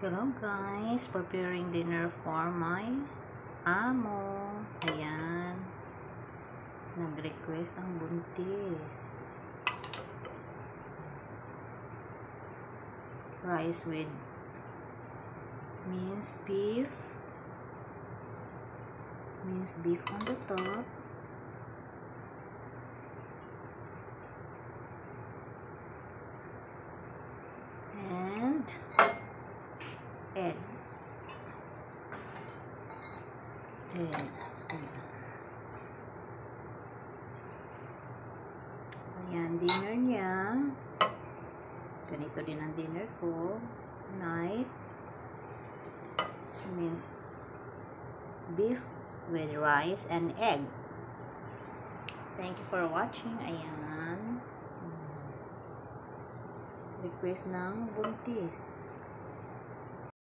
Hello guys, preparing dinner for my amo. Ayan. Nag-request ang buntis. Rice with minced beef. Minced beef on the top. And egg. Ayan, dinner niya. Ganito din ang dinner ko. Night. Means beef with rice and egg. Thank you for watching. Ayan. Request ng buntis.